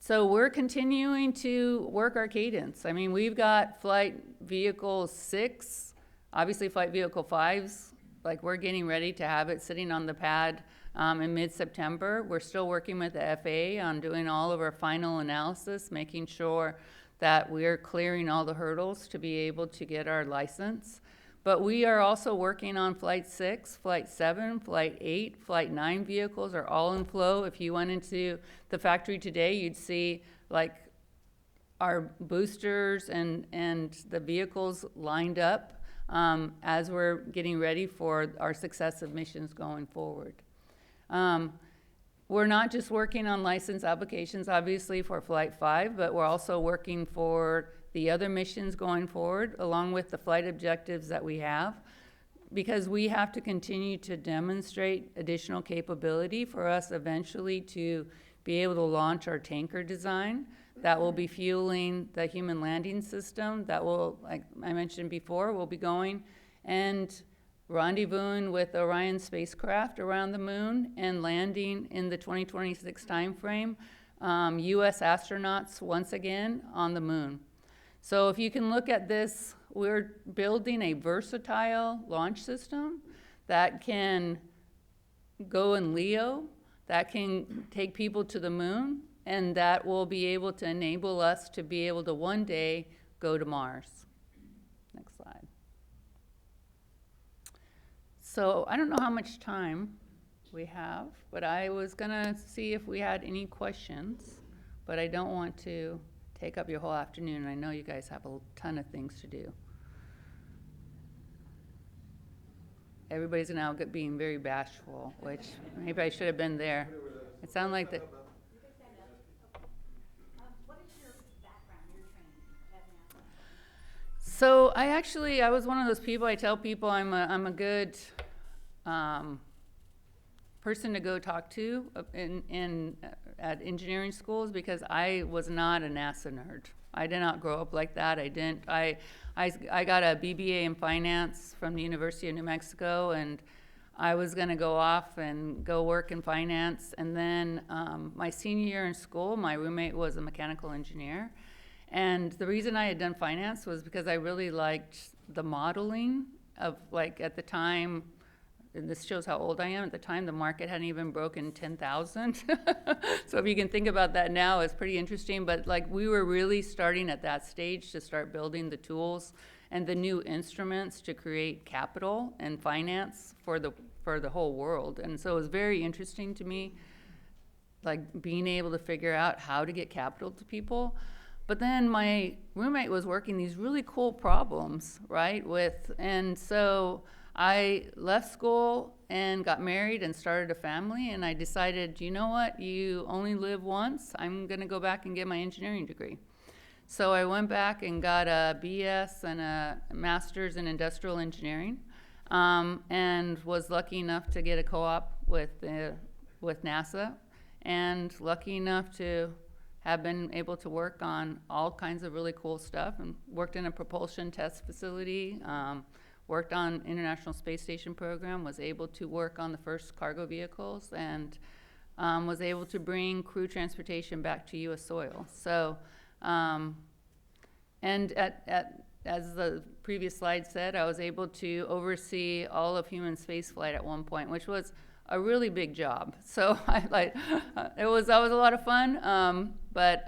So we're continuing to work our cadence. I mean, we've got flight vehicle 6, obviously flight vehicle 5's, like we're getting ready to have it sitting on the pad in mid-September. We're still working with the FAA on doing all of our final analysis, making sure that we're clearing all the hurdles to be able to get our license. But we are also working on Flight 6, Flight 7, Flight 8, Flight 9 vehicles are all in flow. If you went into the factory today, you'd see like our boosters and the vehicles lined up as we're getting ready for our successive missions going forward. We're not just working on license applications, obviously, for Flight 5, but we're also working for the other missions going forward, along with the flight objectives that we have, because we have to continue to demonstrate additional capability for us eventually to be able to launch our tanker design that will be fueling the human landing system that will, like I mentioned before, will be going and rendezvousing with Orion spacecraft around the moon and landing in the 2026 timeframe, US astronauts once again on the moon. So if you can look at this, we're building a versatile launch system that can go in LEO, that can take people to the moon, and that will be able to enable us to be able to one day go to Mars. Next slide. So I don't know how much time we have, but I was gonna see if we had any questions, but I don't want to take up your whole afternoon. I know you guys have a ton of things to do. Everybody's now being very bashful, which maybe I should have been there. It sounded like that. What is your background, your training at NASA? So I was one of those people, I tell people I'm a good person to go talk to at engineering schools, because I was not a NASA nerd. I did not grow up like that. I got a BBA in finance from the University of New Mexico, and I was going to go off and go work in finance. And then my senior year in school, my roommate was a mechanical engineer. And the reason I had done finance was because I really liked the modeling of, like, at the time, and this shows how old I am, at the time the market hadn't even broken 10,000. So if you can think about that now, it's pretty interesting. But like, we were really starting at that stage to start building the tools and the new instruments to create capital and finance for the whole world. And so it was very interesting to me, like being able to figure out how to get capital to people. But then my roommate was working these really cool problems, right? And so I left school and got married and started a family, and I decided, you know what, you only live once. I'm gonna go back and get my engineering degree. So I went back and got a BS and a master's in industrial engineering, and was lucky enough to get a co-op with NASA, and lucky enough to have been able to work on all kinds of really cool stuff, and worked in a propulsion test facility, worked on International Space Station program, was able to work on the first cargo vehicles, and was able to bring crew transportation back to US soil. So, and as the previous slide said, I was able to oversee all of human spaceflight at one point, which was a really big job. So that was a lot of fun. But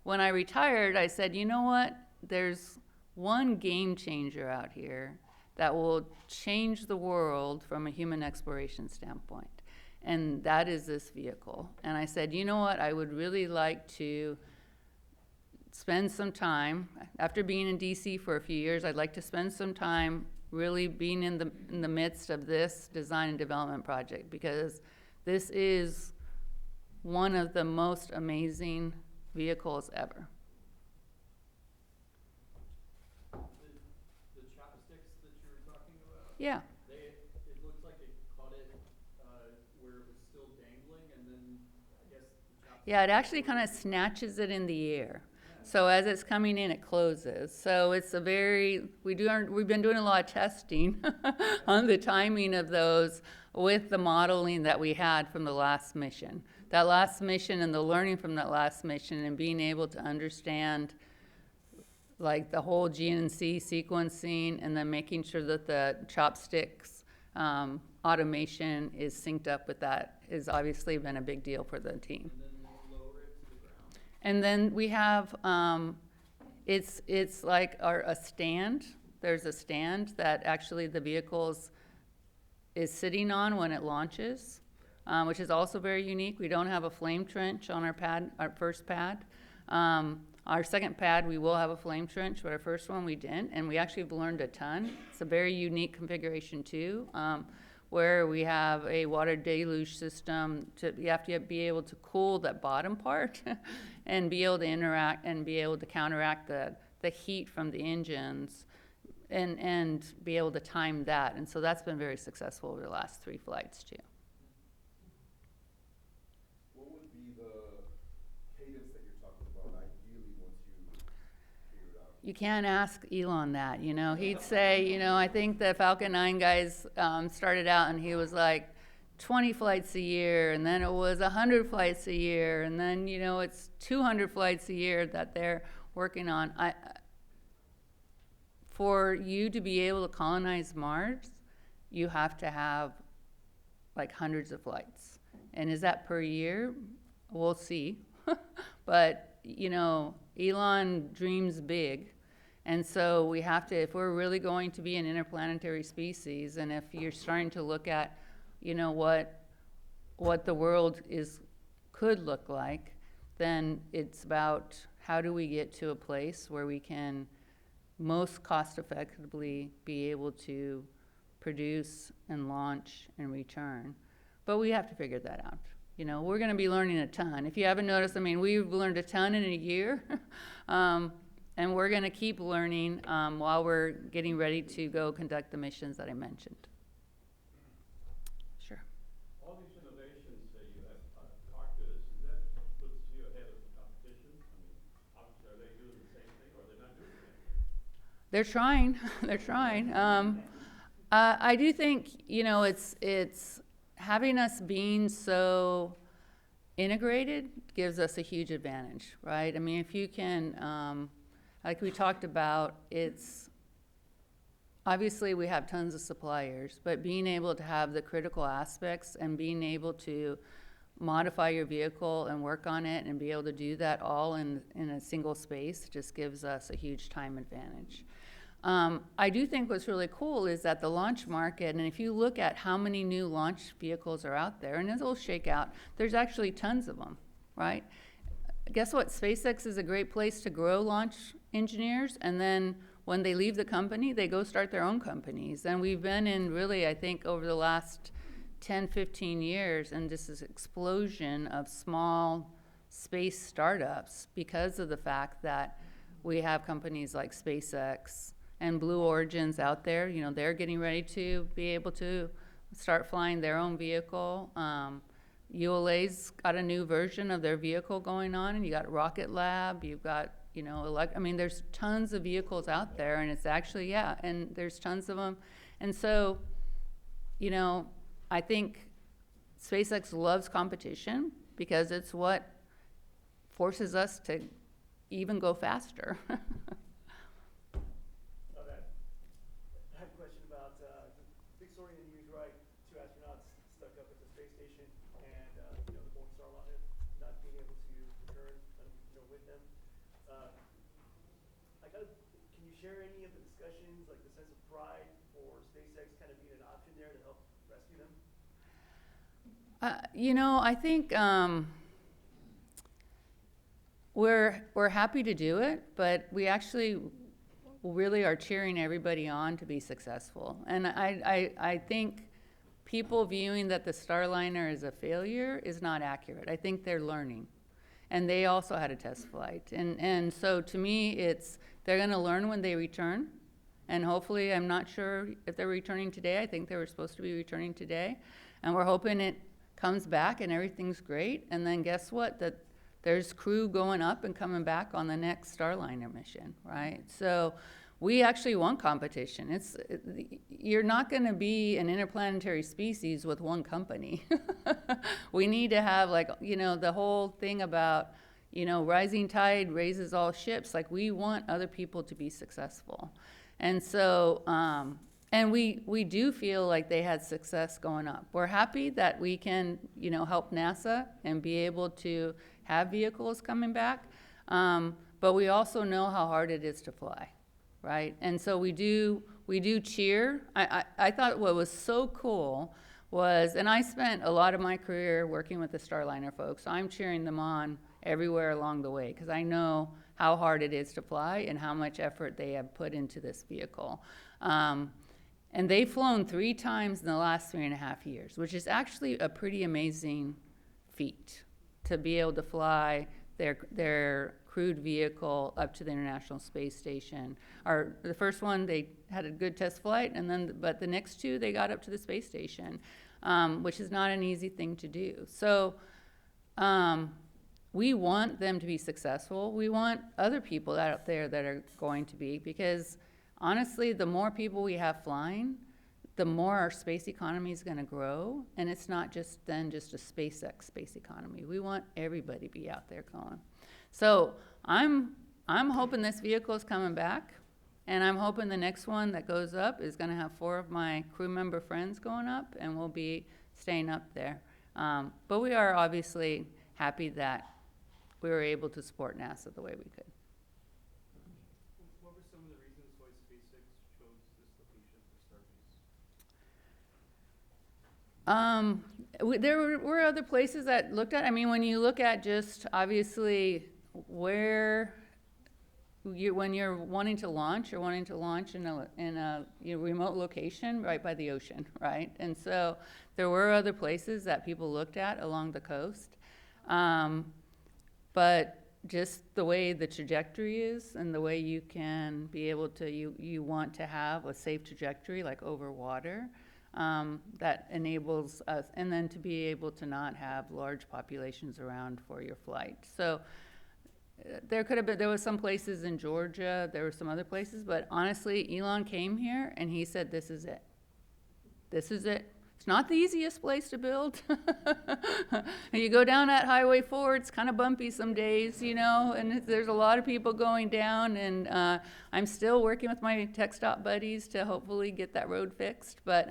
when I retired, I said, you know what? There's one game changer out here that will change the world from a human exploration standpoint. And that is this vehicle. And I said, you know what, I would really like to spend some time, after being in DC for a few years, I'd like to spend some time really being in the midst of this design and development project, because this is one of the most amazing vehicles ever. The chopsticks that you were talking about? Yeah. It looks like it caught it where it was still dangling, and then I guess the chopstick. Yeah, it actually kind of snatches it in the air. So as it's coming in, it closes. So it's a very, we've been doing a lot of testing on the timing of those with the modeling that we had from the last mission. That last mission and the learning from that last mission and being able to understand like the whole GNC sequencing, and then making sure that the chopsticks automation is synced up with that has obviously been a big deal for the team. And then we have, it's like a stand. There's a stand that actually the vehicle is sitting on when it launches, which is also very unique. We don't have a flame trench on our pad, our first pad. Our second pad, we will have a flame trench, but our first one we didn't, and we actually have learned a ton. It's a very unique configuration too, where we have a water deluge system. You have to be able to cool that bottom part and be able to interact and be able to counteract the heat from the engines and be able to time that. And so that's been very successful over the last 3 flights too. What would be the cadence that you're talking about ideally once you figure it out? You can't ask Elon that, you know. He'd say, you know, I think the Falcon 9 guys started out and he was like 20 flights a year, and then it was 100 flights a year, and then, you know, it's 200 flights a year that they're working on. For you to be able to colonize Mars, you have to have like hundreds of flights. And is that per year? We'll see. But, you know, Elon dreams big. And so we have to, if we're really going to be an interplanetary species, and if you're starting to look at, you know, what the world could look like, then it's about how do we get to a place where we can most cost effectively be able to produce and launch and return. But we have to figure that out. You know, we're going to be learning a ton. If you haven't noticed, I mean, we've learned a ton in a year. And we're going to keep learning while we're getting ready to go conduct the missions that I mentioned. Sure. All these innovations that you have talked to us, does that puts you ahead of the competition? I mean, obviously, are they doing the same thing, or are they not doing it? They're trying. They're trying. I do think, you know, it's having us being so integrated gives us a huge advantage, right? I mean, if you can, like we talked about, it's obviously we have tons of suppliers, but being able to have the critical aspects and being able to modify your vehicle and work on it and be able to do that all in a single space just gives us a huge time advantage. I do think what's really cool is that the launch market, and if you look at how many new launch vehicles are out there, and it'll shake out, there's actually tons of them, right? Guess what? SpaceX is a great place to grow launch engineers, and then when they leave the company, they go start their own companies. And we've been in really, I think, over the last 10, 15 years, and just this explosion of small space startups because of the fact that we have companies like SpaceX and Blue Origin's out there. You know, they're getting ready to be able to start flying their own vehicle. ULA's got a new version of their vehicle going on, and you got Rocket Lab, you've got, you know, I mean, there's tons of vehicles out there, and it's actually, yeah, and there's tons of them. And so, you know, I think SpaceX loves competition because it's what forces us to even go faster. I have a question about the big story in the news, right? 2 astronauts stuck up at the space station, and you know, the Golden Star Rocket not being able to return, you know, with them. Can you share any of the discussions, like the sense of pride for SpaceX kind of being an option there to help rescue them? I think we're happy to do it, but we actually really are cheering everybody on to be successful. And I think people viewing that the Starliner is a failure is not accurate. I think they're learning. And they also had a test flight. And so to me, they're going to learn when they return. And hopefully, I'm not sure if they're returning today. I think they were supposed to be returning today. And we're hoping it comes back and everything's great. And then guess what? That there's crew going up and coming back on the next Starliner mission, right? So we actually won competition. You're not going to be an interplanetary species with one company. We need to have, like, the whole thing about, rising tide raises all ships. Like, we want other people to be successful. And so, and we do feel like they had success going up. We're happy that we can, help NASA and be able to have vehicles coming back. But we also know how hard it is to fly. Right? And so we do cheer. I thought what was so cool was, and I spent a lot of my career working with the Starliner folks, so I'm cheering them on everywhere along the way because I know how hard it is to fly and how much effort they have put into this vehicle. And they've flown 3 times in the last 3.5 years, which is actually a pretty amazing feat to be able to fly their crewed vehicle up to the International Space Station. The first one, they had a good test flight, but the next 2, they got up to the space station, which is not an easy thing to do. So we want them to be successful. We want other people out there that are going to be, because honestly, the more people we have flying, the more our space economy is going to grow, and it's not just a SpaceX space economy. We want everybody to be out there going. So I'm hoping this vehicle is coming back, and I'm hoping the next one that goes up is going to have 4 of my crew member friends going up, and we'll be staying up there. But we are obviously happy that we were able to support NASA the way we could. What were some of the reasons why SpaceX chose this location for Starbase? There were other places that looked at. I mean, when you look at just obviously when you're wanting to launch, you're wanting to launch in a remote location right by the ocean, right? And so there were other places that people looked at along the coast. But just the way the trajectory is and the way you can be able to, you want to have a safe trajectory like over water, that enables us, and then to be able to not have large populations around for your flight. So there was some places in Georgia, there were some other places, but honestly, Elon came here and he said, this is it. This is it. It's not the easiest place to build. You go down that Highway 4, it's kind of bumpy some days, and there's a lot of people going down, and I'm still working with my tech stop buddies to hopefully get that road fixed. But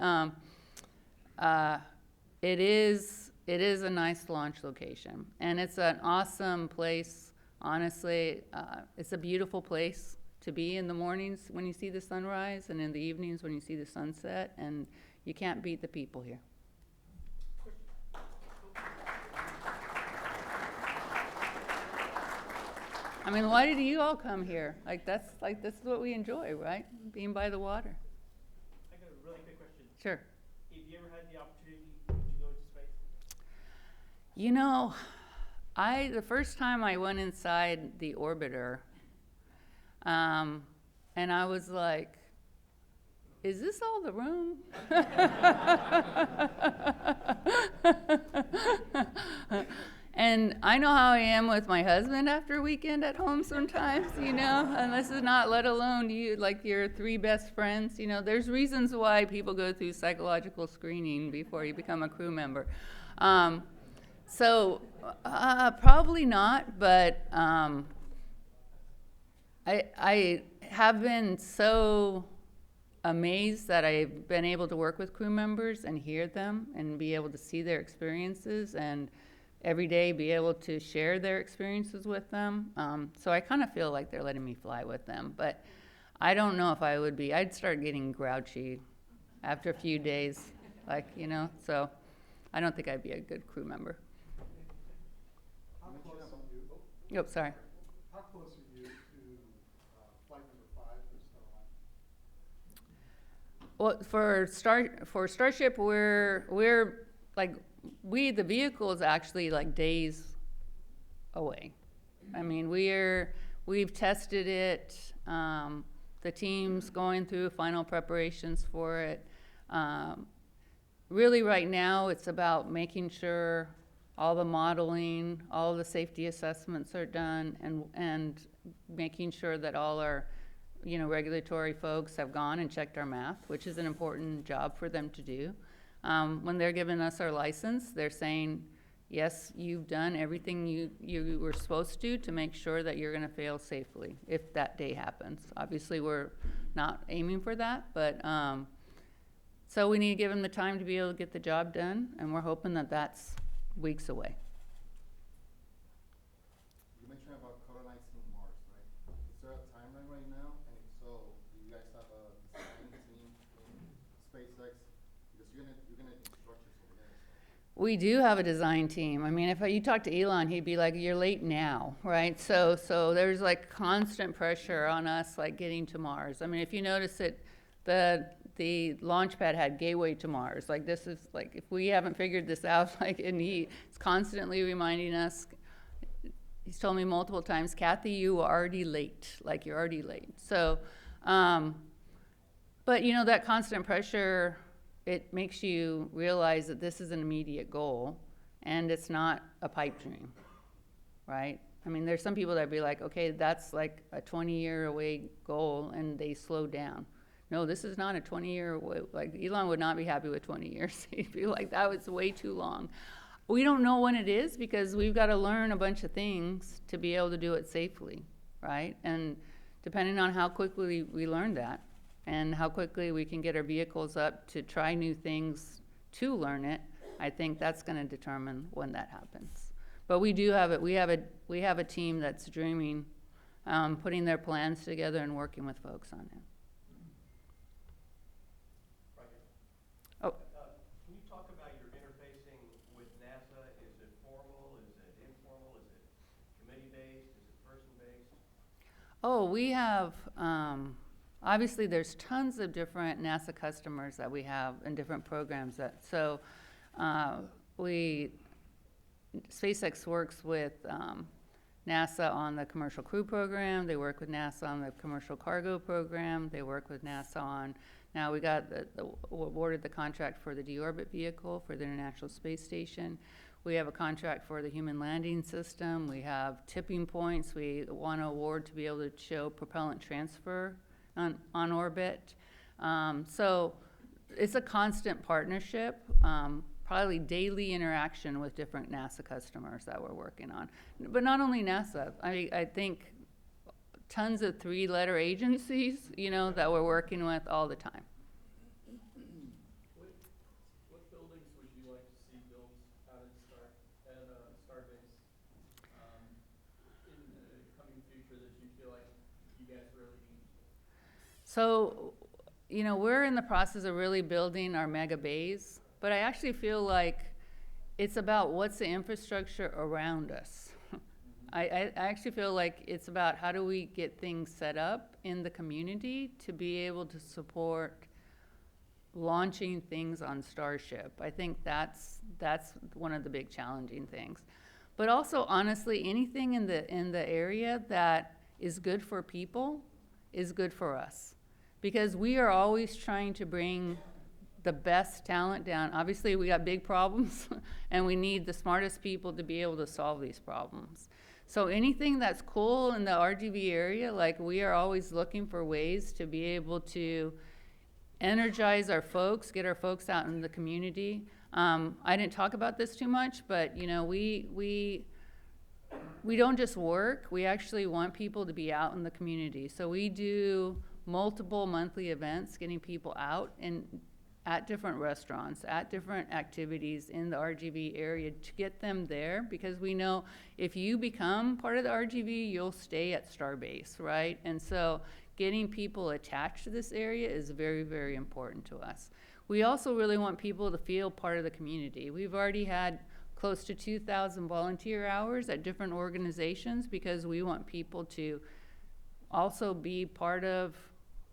it is a nice launch location, and it's an awesome place. Honestly, it's a beautiful place to be in the mornings when you see the sunrise, and in the evenings when you see the sunset, and you can't beat the people here. I mean, why did you all come here? This is what we enjoy, right? Being by the water. I got a really quick question. Sure. If you ever had the opportunity, would you go into space? The first time I went inside the orbiter, and I was like, is this all the room? And I know how I am with my husband after a weekend at home sometimes, and this is not, let alone your 3 best friends. There's reasons why people go through psychological screening before you become a crew member. So probably not, but I have been so amazed that I've been able to work with crew members and hear them and be able to see their experiences, and every day be able to share their experiences with them. So I kind of feel like they're letting me fly with them. But I don't know if I would be. I'd start getting grouchy after a few days, like, you know, so I don't think I'd be a good crew member. How close are you? Yep, sorry. How close are you to flight number 5 for Starline? Well, for Starship, we're like, the vehicle is actually like days away. I mean, we've tested it. The team's going through final preparations for it. Really right now it's about making sure all the modeling, all the safety assessments are done, and making sure that all our, you know, regulatory folks have gone and checked our math, which is an important job for them to do. When they're giving us our license, they're saying, yes, you've done everything you were supposed to make sure that you're gonna fail safely if that day happens. Obviously, we're not aiming for that, but so we need to give them the time to be able to get the job done, and we're hoping that that's weeks away. You mentioned about colonizing Mars, right? Is there a timeline right now? And if so, do you guys have a design team in SpaceX? Because you're gonna instruct us over there. So. We do have a design team. I mean, if you talk to Elon, he'd be like, "You're late now," right? So there's like constant pressure on us, like getting to Mars. I mean, if you notice it, the launch pad had gateway to Mars. Like, this is like, if we haven't figured this out, like, and he's constantly reminding us. He's told me multiple times, "Kathy, you are already late. Like, you're already late." So, but you know, that constant pressure, it makes you realize that this is an immediate goal and it's not a pipe dream, right? I mean, there's some people that be like, okay, that's like a 20-year away goal, and they slow down. No, this is not a 20-year away. Like, Elon would not be happy with 20 years. He'd be like, that was way too long. We don't know when it is, because we've got to learn a bunch of things to be able to do it safely, right? And depending on how quickly we learn that, and how quickly we can get our vehicles up to try new things to learn it, I think that's going to determine when that happens. But we do have it. We have a team that's dreaming, putting their plans together and working with folks on it. Oh. Can you talk about your interfacing with NASA? Is it formal? Is it informal? Is it committee-based? Is it person-based? Oh, we have, obviously there's tons of different NASA customers that we have and different programs that, so SpaceX works with NASA on the Commercial Crew Program. They work with NASA on the Commercial Cargo Program. They work with NASA on, now we got awarded the contract for the deorbit vehicle for the International Space Station. We have a contract for the Human Landing System. We have tipping points. We won an award to be able to show propellant transfer on orbit. So it's a constant partnership, probably daily interaction with different NASA customers that we're working on. But not only NASA, I think tons of 3-letter agencies, you know, that we're working with all the time. What buildings would you like to see built out at Starbase in the coming future that you feel like you guys really need? So, you know, we're in the process of really building our mega bays, but I actually feel like it's about what's the infrastructure around us. I actually feel like it's about how do we get things set up in the community to be able to support launching things on Starship. I think that's one of the big challenging things. But also, honestly, anything in the area that is good for people is good for us, because we are always trying to bring the best talent down. Obviously, we got big problems, and we need the smartest people to be able to solve these problems. So anything that's cool in the RGV area, like, we are always looking for ways to be able to energize our folks, get our folks out in the community. I didn't talk about this too much, but you know, we don't just work, we actually want people to be out in the community. So we do multiple monthly events, getting people out and at different restaurants, at different activities in the RGV area to get them there, because we know if you become part of the RGV, you'll stay at Starbase, right? And so getting people attached to this area is very, very important to us. We also really want people to feel part of the community. We've already had close to 2,000 volunteer hours at different organizations because we want people to also be part of,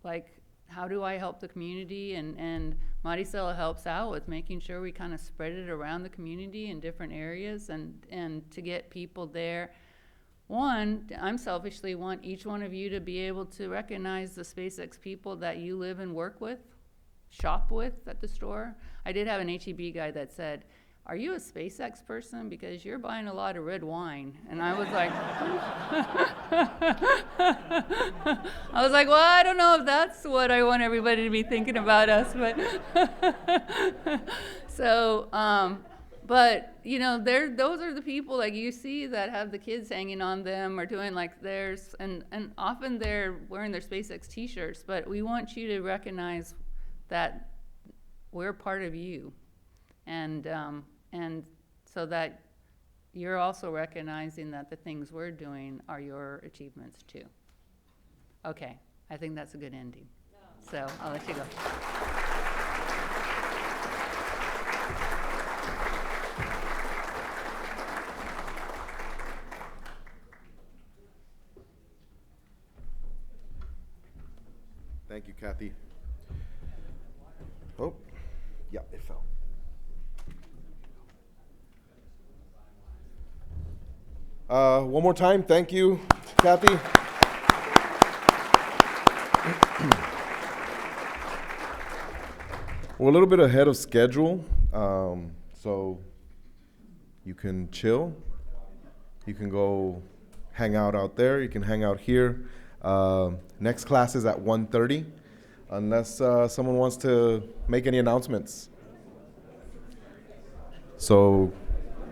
like, how do I help the community? And Maricela helps out with making sure we kind of spread it around the community in different areas and to get people there. One, I'm selfishly want each one of you to be able to recognize the SpaceX people that you live and work with, shop with at the store. I did have an HEB guy that said, "Are you a SpaceX person? Because you're buying a lot of red wine." And I was like, well, I don't know if that's what I want everybody to be thinking about us, but so, but you know, those are the people like you see that have the kids hanging on them or doing like theirs, and often they're wearing their SpaceX t-shirts, but we want you to recognize that we're part of you. And so that you're also recognizing that the things we're doing are your achievements too. Okay, I think that's a good ending. So I'll let you go. Thank you, Kathy. Oh, yeah, it fell. One more time, thank you, Kathy. We're a little bit ahead of schedule, so you can chill. You can go hang out there. You can hang out here. Next class is at 1:30, unless someone wants to make any announcements. So,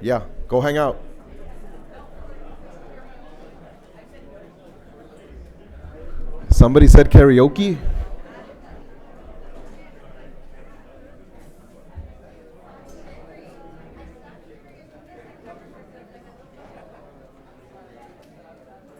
yeah, go hang out. Somebody said karaoke.